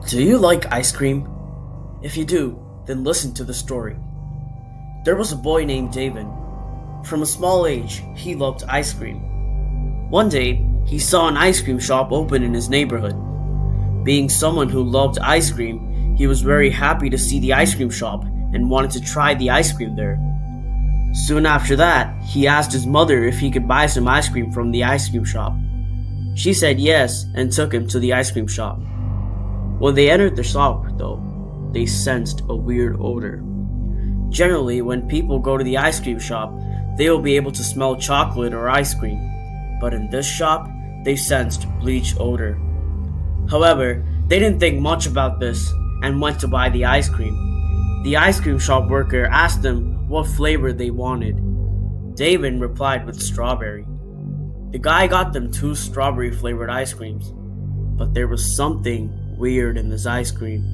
Do you like ice cream? If you do, then listen to the story. There was a boy named David. From a small age, he loved ice cream. One day, he saw an ice cream shop open in his neighborhood. Being someone who loved ice cream, he was very happy to see the ice cream shop and wanted to try the ice cream there. Soon after that, he asked his mother if he could buy some ice cream from the ice cream shop. She said yes and took him to the ice cream shop. When they entered the shop, though, they sensed a weird odor. Generally, when people go to the ice cream shop, they will be able to smell chocolate or ice cream, but in this shop, they sensed bleach odor. However, they didn't think much about this and went to buy the ice cream. The ice cream shop worker asked them what flavor they wanted. David replied with strawberry. The guy got them 2 strawberry flavored ice creams, but there was something weird in this ice cream.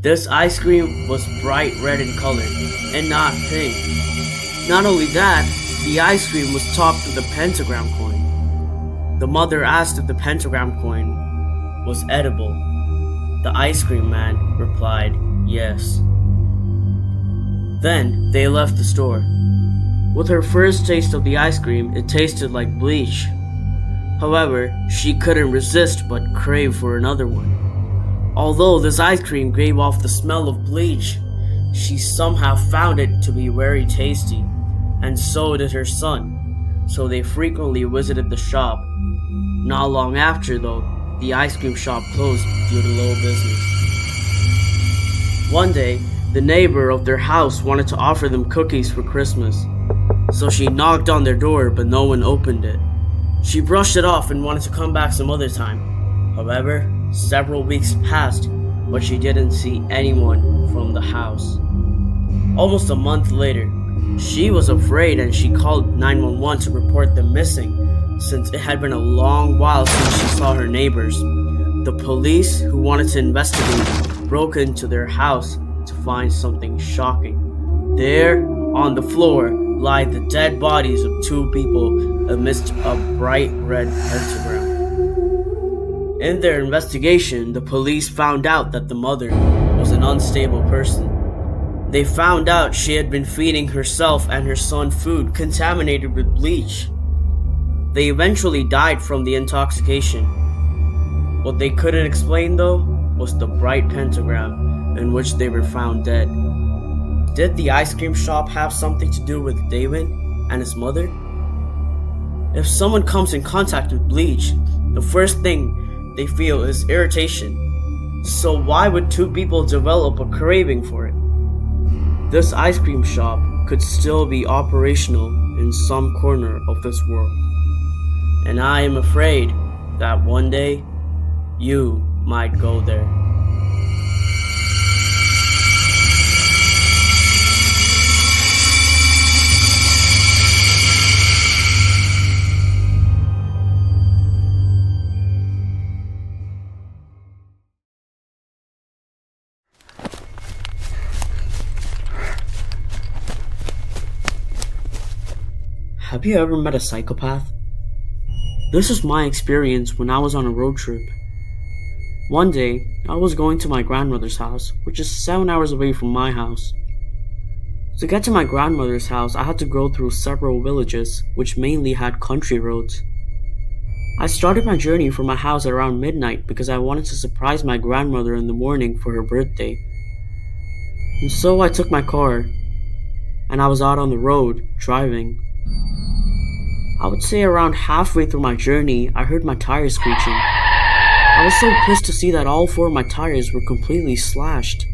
This ice cream was bright red in color and not pink. Not only that, the ice cream was topped with a pentagram coin. The mother asked if the pentagram coin was edible. The ice cream man replied yes. Then they left the store. With her first taste of the ice cream, it tasted like bleach. However, she couldn't resist but crave for another one. Although this ice cream gave off the smell of bleach, she somehow found it to be very tasty, and so did her son, so they frequently visited the shop. Not long after, though, the ice cream shop closed due to low business. One day, the neighbor of their house wanted to offer them cookies for Christmas, so she knocked on their door but no one opened it. She brushed it off and wanted to come back some other time. However, several weeks passed, but she didn't see anyone from the house. Almost a month later, she was afraid and she called 911 to report them missing, since it had been a long while since she saw her neighbors. The police, who wanted to investigate, broke into their house to find something shocking. There, on the floor, lie the dead bodies of 2 people amidst a bright red pentagram. In their investigation, the police found out that the mother was an unstable person. They found out she had been feeding herself and her son food contaminated with bleach. They eventually died from the intoxication. What they couldn't explain, though, was the bright pentagram in which they were found dead. Did the ice cream shop have something to do with David and his mother? If someone comes in contact with bleach, the first thing they feel is irritation. So why would 2 people develop a craving for it? This ice cream shop could still be operational in some corner of this world. And I am afraid that one day, you might go there. Have you ever met a psychopath? This was my experience when I was on a road trip. One day, I was going to my grandmother's house, which is 7 hours away from my house. To get to my grandmother's house, I had to go through several villages, which mainly had country roads. I started my journey from my house at around midnight because I wanted to surprise my grandmother in the morning for her birthday. And so I took my car, and I was out on the road, driving. I would say around halfway through my journey, I heard my tires screeching. I was so pissed to see that all 4 of my tires were completely slashed.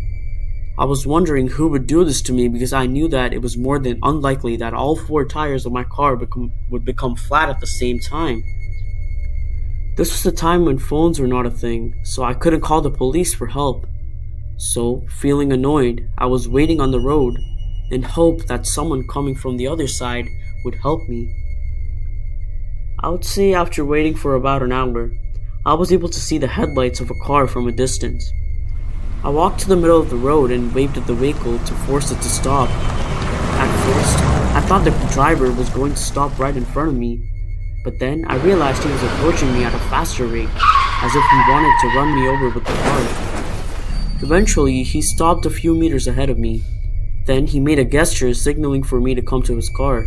I was wondering who would do this to me because I knew that it was more than unlikely that all 4 tires of my car would become flat at the same time. This was the time when phones were not a thing, so I couldn't call the police for help. So, feeling annoyed, I was waiting on the road in hope that someone coming from the other side would help me. I would say after waiting for about an hour, I was able to see the headlights of a car from a distance. I walked to the middle of the road and waved at the vehicle to force it to stop. At first, I thought the driver was going to stop right in front of me, but then I realized he was approaching me at a faster rate. as if he wanted to run me over with the car. Eventually, he stopped a few meters ahead of me. Then he made a gesture signaling for me to come to his car.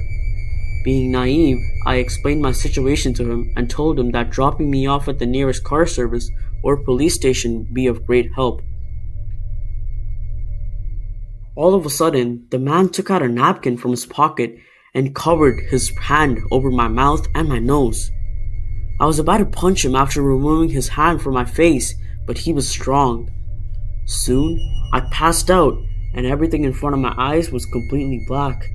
Being naive, I explained my situation to him and told him that dropping me off at the nearest car service or police station would be of great help. All of a sudden, the man took out a napkin from his pocket and covered his hand over my mouth and my nose. I was about to punch him after removing his hand from my face, but he was strong. Soon, I passed out and everything in front of my eyes was completely black.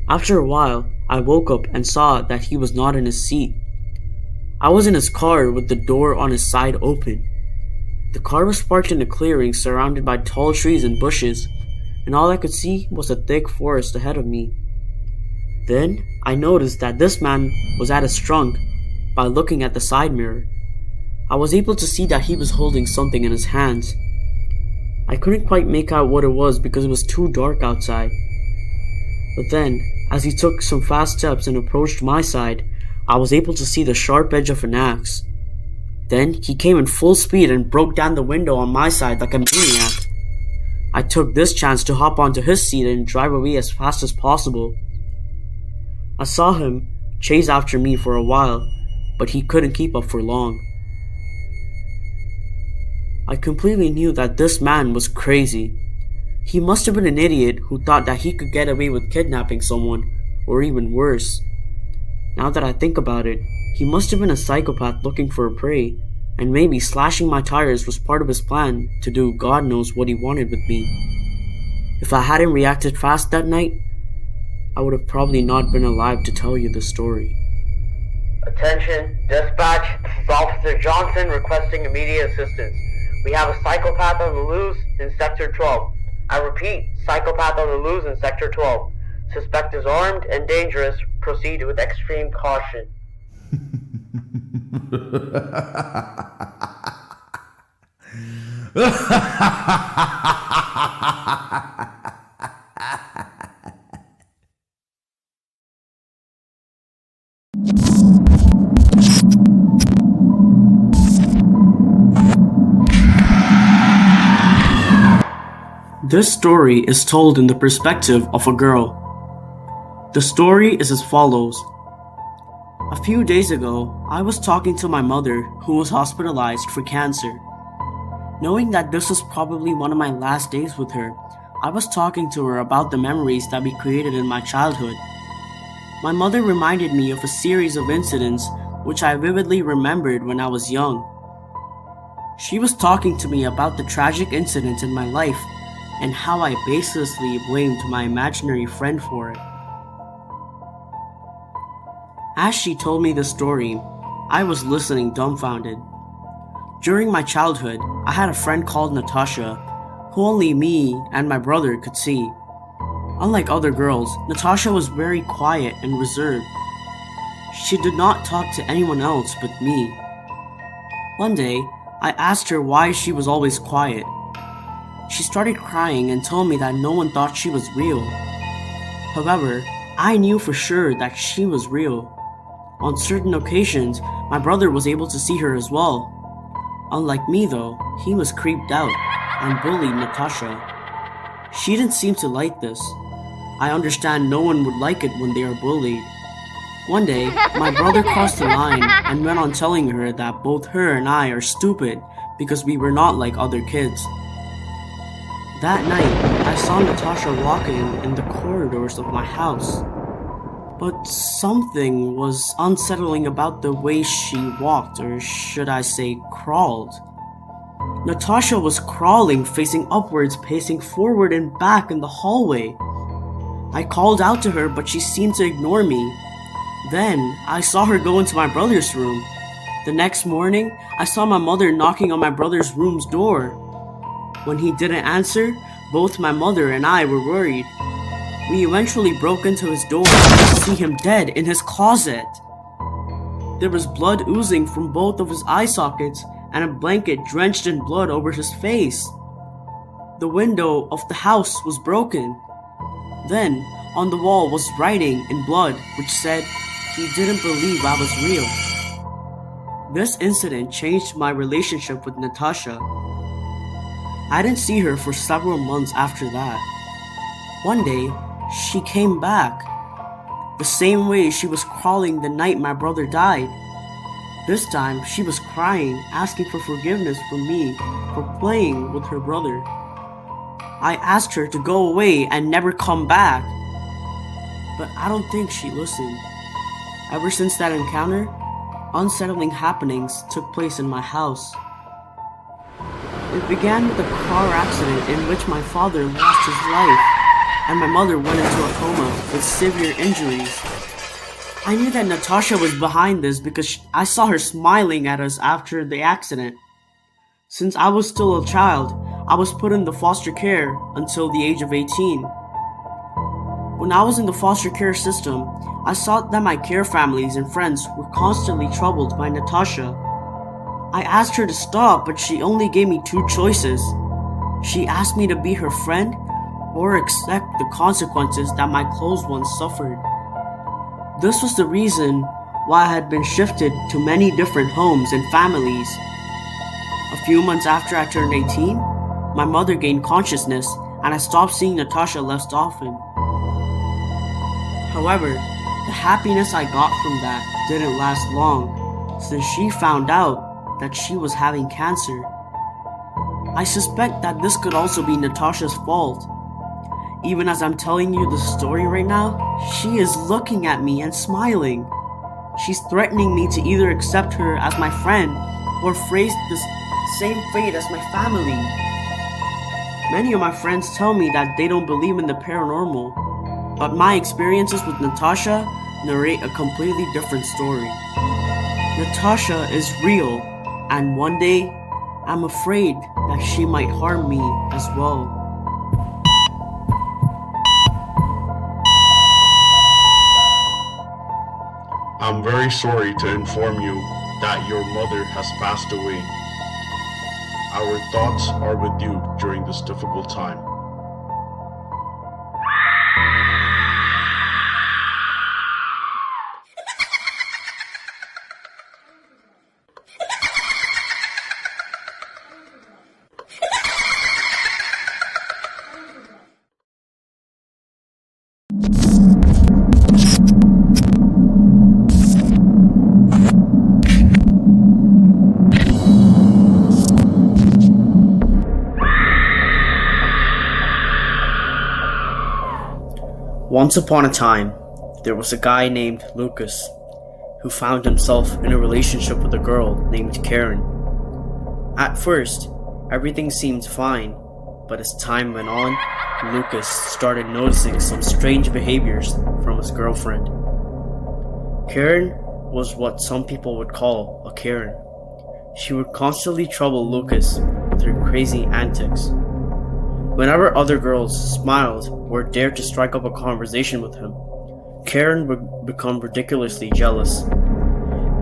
After a while, I woke up and saw that he was not in his seat. I was in his car with the door on his side open. The car was parked in a clearing surrounded by tall trees and bushes, and all I could see was a thick forest ahead of me. Then, I noticed that this man was at his trunk by looking at the side mirror. I was able to see that he was holding something in his hands. I couldn't quite make out what it was because it was too dark outside. But then, as he took some fast steps and approached my side, I was able to see the sharp edge of an axe. Then, he came in full speed and broke down the window on my side like a maniac. I took this chance to hop onto his seat and drive away as fast as possible. I saw him chase after me for a while, but he couldn't keep up for long. I completely knew that this man was crazy. He must have been an idiot who thought that he could get away with kidnapping someone, or even worse. Now that I think about it, he must have been a psychopath looking for a prey, and maybe slashing my tires was part of his plan to do God knows what he wanted with me. If I hadn't reacted fast that night, I would have probably not been alive to tell you the story. Attention, dispatch, this is Officer Johnson requesting immediate assistance. We have a psychopath on the loose in Sector 12. I repeat, psychopath on the loose in Sector 12. Suspect is armed and dangerous. Proceed with extreme caution. This story is told in the perspective of a girl. The story is as follows. A few days ago, I was talking to my mother, who was hospitalized for cancer. Knowing that this was probably one of my last days with her, I was talking to her about the memories that we created in my childhood. My mother reminded me of a series of incidents which I vividly remembered when I was young. She was talking to me about the tragic incidents in my life and how I baselessly blamed my imaginary friend for it. As she told me the story, I was listening dumbfounded. During my childhood, I had a friend called Natasha, who only me and my brother could see. Unlike other girls, Natasha was very quiet and reserved. She did not talk to anyone else but me. One day, I asked her why she was always quiet. She started crying and told me that no one thought she was real. However, I knew for sure that she was real. On certain occasions, my brother was able to see her as well. Unlike me though, he was creeped out and bullied Natasha. She didn't seem to like this. I understand no one would like it when they are bullied. One day, my brother crossed the line and went on telling her that both her and I are stupid because we were not like other kids. That night, I saw Natasha walking in the corridors of my house. But something was unsettling about the way she walked, or should I say crawled. Natasha was crawling, facing upwards, pacing forward and back in the hallway. I called out to her, but she seemed to ignore me. Then, I saw her go into my brother's room. The next morning, I saw my mother knocking on my brother's room's door. When he didn't answer, both my mother and I were worried. We eventually broke into his door to see him dead in his closet. There was blood oozing from both of his eye sockets and a blanket drenched in blood over his face. The window of the house was broken. Then, on the wall was writing in blood which said he didn't believe I was real. This incident changed my relationship with Natasha. I didn't see her for several months after that. One day, she came back, the same way she was crawling the night my brother died. This time, she was crying, asking for forgiveness from me for playing with her brother. I asked her to go away and never come back, but I don't think she listened. Ever since that encounter, unsettling happenings took place in my house. It began with a car accident in which my father lost his life, and my mother went into a coma with severe injuries. I knew that Natasha was behind this because I saw her smiling at us after the accident. Since I was still a child, I was put in the foster care until the age of 18. When I was in the foster care system, I saw that my care families and friends were constantly troubled by Natasha. I asked her to stop, but she only gave me two choices. She asked me to be her friend or accept the consequences that my close ones suffered. This was the reason why I had been shifted to many different homes and families. A few months after I turned 18, my mother gained consciousness and I stopped seeing Natasha less often. However, the happiness I got from that didn't last long, since she found out that she was having cancer. I suspect that this could also be Natasha's fault. Even as I'm telling you the story right now, she is looking at me and smiling. She's threatening me to either accept her as my friend or face the same fate as my family. Many of my friends tell me that they don't believe in the paranormal, but my experiences with Natasha narrate a completely different story. Natasha is real, and one day, I'm afraid that she might harm me as well. I'm very sorry to inform you that your mother has passed away. Our thoughts are with you during this difficult time. Once upon a time, there was a guy named Lucas who found himself in a relationship with a girl named Karen. At first, everything seemed fine, but as time went on, Lucas started noticing some strange behaviors from his girlfriend. Karen was what some people would call a Karen. She would constantly trouble Lucas with her crazy antics. Whenever other girls smiled or dared to strike up a conversation with him, Karen would become ridiculously jealous.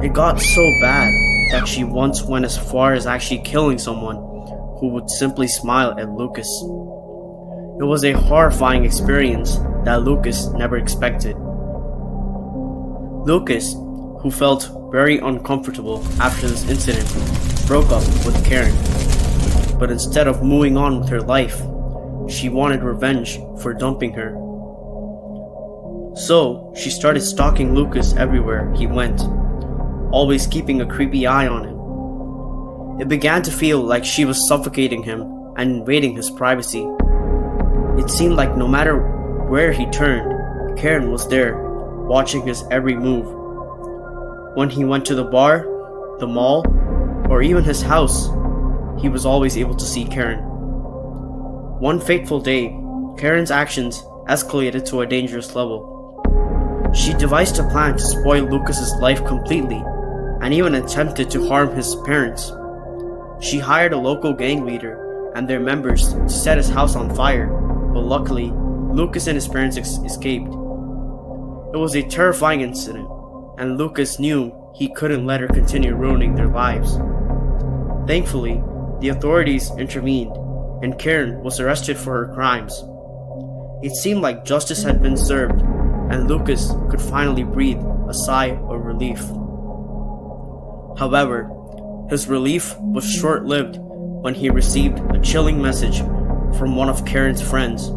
It got so bad that she once went as far as actually killing someone who would simply smile at Lucas. It was a horrifying experience that Lucas never expected. Lucas, who felt very uncomfortable after this incident, broke up with Karen. But instead of moving on with her life, she wanted revenge for dumping her. So, she started stalking Lucas everywhere he went, always keeping a creepy eye on him. It began to feel like she was suffocating him and invading his privacy. It seemed like no matter where he turned, Karen was there, watching his every move. When he went to the bar, the mall, or even his house, he was always able to see Karen. One fateful day, Karen's actions escalated to a dangerous level. She devised a plan to spoil Lucas's life completely, and even attempted to harm his parents. She hired a local gang leader and their members to set his house on fire, but luckily, Lucas and his parents escaped. It was a terrifying incident, and Lucas knew he couldn't let her continue ruining their lives. Thankfully, the authorities intervened, and Karen was arrested for her crimes. It seemed like justice had been served, and Lucas could finally breathe a sigh of relief. However, his relief was short-lived when he received a chilling message from one of Karen's friends.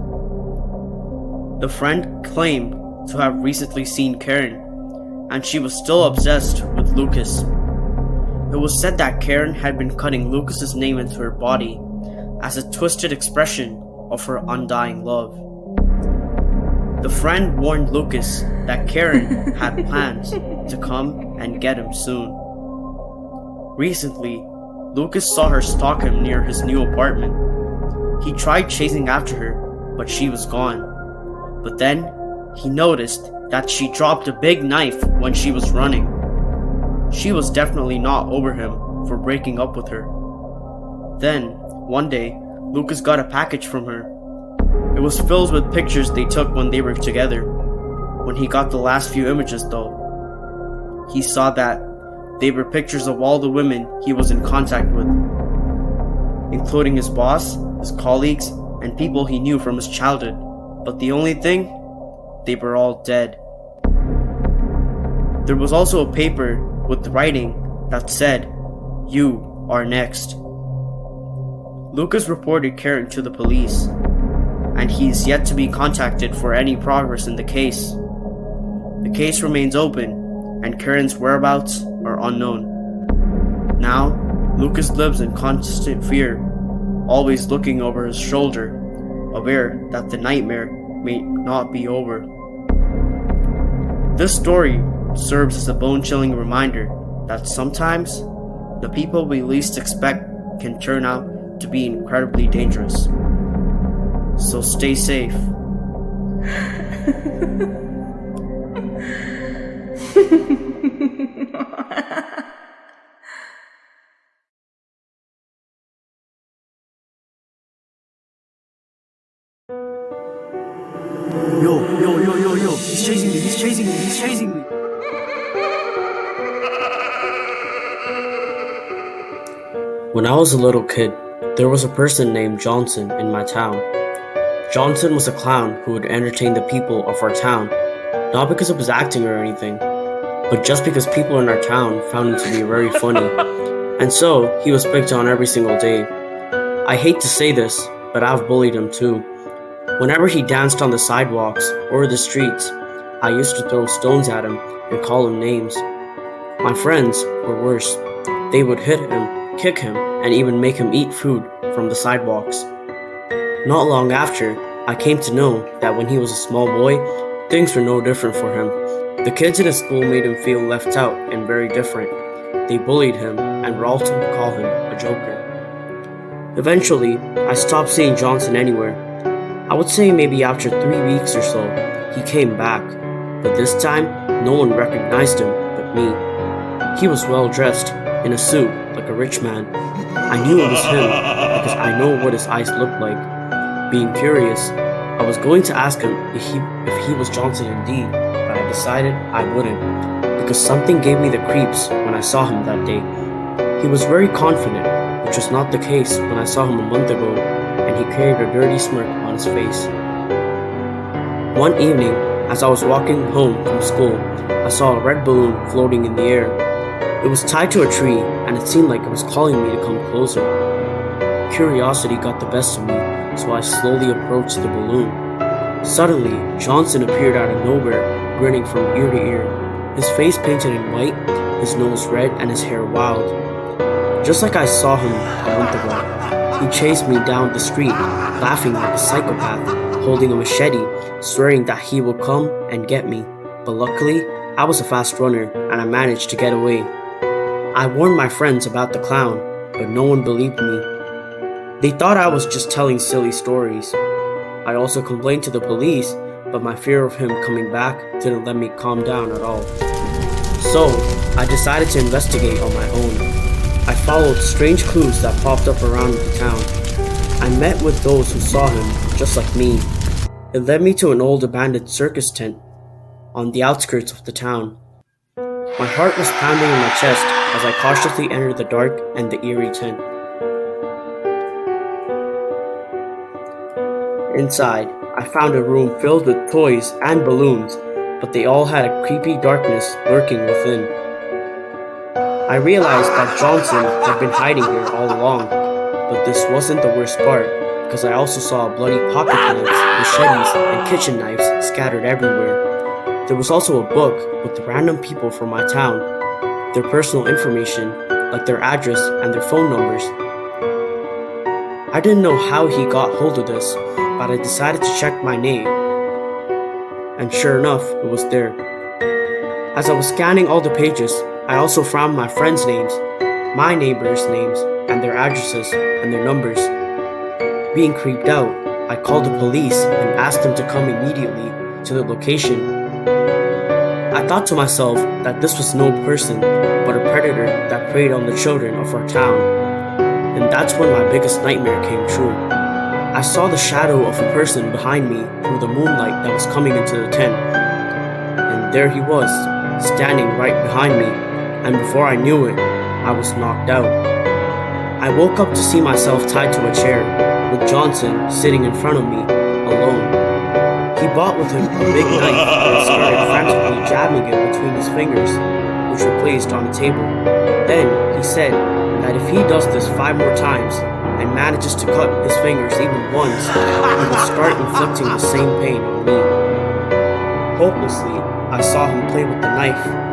The friend claimed to have recently seen Karen, and she was still obsessed with Lucas. It was said that Karen had been cutting Lucas's name into her body as a twisted expression of her undying love. The friend warned Lucas that Karen had plans to come and get him soon. Recently, Lucas saw her stalk him near his new apartment. He tried chasing after her, but she was gone. But then, he noticed that she dropped a big knife when she was running. She was definitely not over him for breaking up with her. Then, one day, Lucas got a package from her. It was filled with pictures they took when they were together. When he got the last few images though, he saw that they were pictures of all the women he was in contact with, including his boss, his colleagues, and people he knew from his childhood. But the only thing, they were all dead. There was also a paper with writing that said, "You are next." Lucas reported Karen to the police, and he is yet to be contacted for any progress in the case. The case remains open, and Karen's whereabouts are unknown. Now, Lucas lives in constant fear, always looking over his shoulder, aware that the nightmare may not be over. This story serves as a bone-chilling reminder that sometimes the people we least expect can turn out to be incredibly dangerous. So stay safe. Yo, he's chasing me. When I was a little kid, there was a person named Johnson in my town. Johnson was a clown who would entertain the people of our town, not because of his acting or anything, but just because people in our town found him to be very funny, and so he was picked on every single day. I hate to say this, but I've bullied him too. Whenever he danced on the sidewalks or the streets, I used to throw stones at him and call him names. My friends were worse. They would hit him, kick him, and even make him eat food from the sidewalks. Not long after, I came to know that when he was a small boy, things were no different for him. The kids in his school made him feel left out and very different. They bullied him and would often call him a joker. Eventually, I stopped seeing Johnson anywhere. I would say maybe after 3 weeks or so, he came back, but this time, no one recognized him but me. He was well dressed, in a suit, like a rich man. I knew it was him because I know what his eyes looked like. Being curious, I was going to ask him if he was Johnson indeed, but I decided I wouldn't, because something gave me the creeps when I saw him that day. He was very confident, which was not the case when I saw him a month ago, and he carried a dirty smirk on his face. One evening, as I was walking home from school, I saw a red balloon floating in the air. It was tied to a tree, and it seemed like it was calling me to come closer. Curiosity got the best of me, so I slowly approached the balloon. Suddenly, Johnson appeared out of nowhere, grinning from ear to ear, his face painted in white, his nose red, and his hair wild. Just like I saw him a month ago, he chased me down the street, laughing like a psychopath, holding a machete, swearing that he would come and get me. But luckily, I was a fast runner, and I managed to get away. I warned my friends about the clown, but no one believed me. They thought I was just telling silly stories. I also complained to the police, but my fear of him coming back didn't let me calm down at all. So, I decided to investigate on my own. I followed strange clues that popped up around the town. I met with those who saw him, just like me. It led me to an old abandoned circus tent on the outskirts of the town. My heart was pounding in my chest as I cautiously entered the dark and the eerie tent. Inside, I found a room filled with toys and balloons, but they all had a creepy darkness lurking within. I realized that Johnson had been hiding here all along, but this wasn't the worst part, because I also saw bloody pocket knives, machetes, and kitchen knives scattered everywhere. There was also a book with random people from my town, their personal information, like their address and their phone numbers. I didn't know how he got hold of this, but I decided to check my name, and sure enough, it was there. As I was scanning all the pages, I also found my friends' names, my neighbors' names, and their addresses and their numbers. Being creeped out, I called the police and asked them to come immediately to the location. I thought to myself that this was no person, but a predator that preyed on the children of our town. And that's when my biggest nightmare came true. I saw the shadow of a person behind me through the moonlight that was coming into the tent. And there he was, standing right behind me, and before I knew it, I was knocked out. I woke up to see myself tied to a chair, with Johnson sitting in front of me, alone. He brought with him a big knife and started frantically jabbing it between his fingers, which were placed on the table. Then he said that if he does this 5 more times and manages to cut his fingers even once, he will start inflicting the same pain on me. Hopelessly, I saw him play with the knife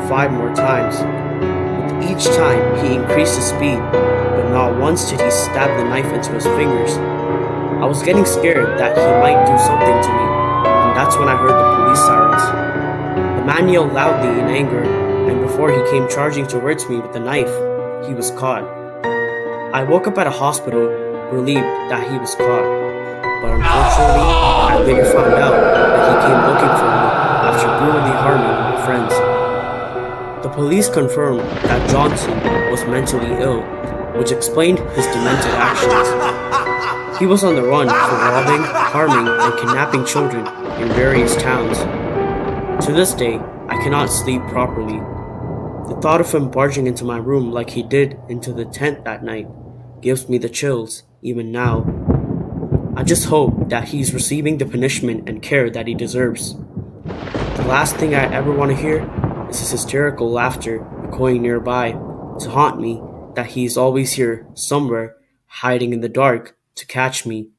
5 more times. With each time, he increased his speed, but not once did he stab the knife into his fingers. I was getting scared that he might do something to me, and that's when I heard the police sirens. The man yelled loudly in anger, and before he came charging towards me with the knife, he was caught. I woke up at a hospital, relieved that he was caught, but unfortunately, I later found out that he came looking for me after brutally harming my friends. The police confirmed that Johnson was mentally ill, which explained his demented actions. He was on the run for robbing, harming, and kidnapping children in various towns. To this day, I cannot sleep properly. The thought of him barging into my room like he did into the tent that night gives me the chills, even now. I just hope that he's receiving the punishment and care that he deserves. The last thing I ever want to hear is his hysterical laughter echoing nearby to haunt me that he's always here, somewhere, hiding in the dark to catch me.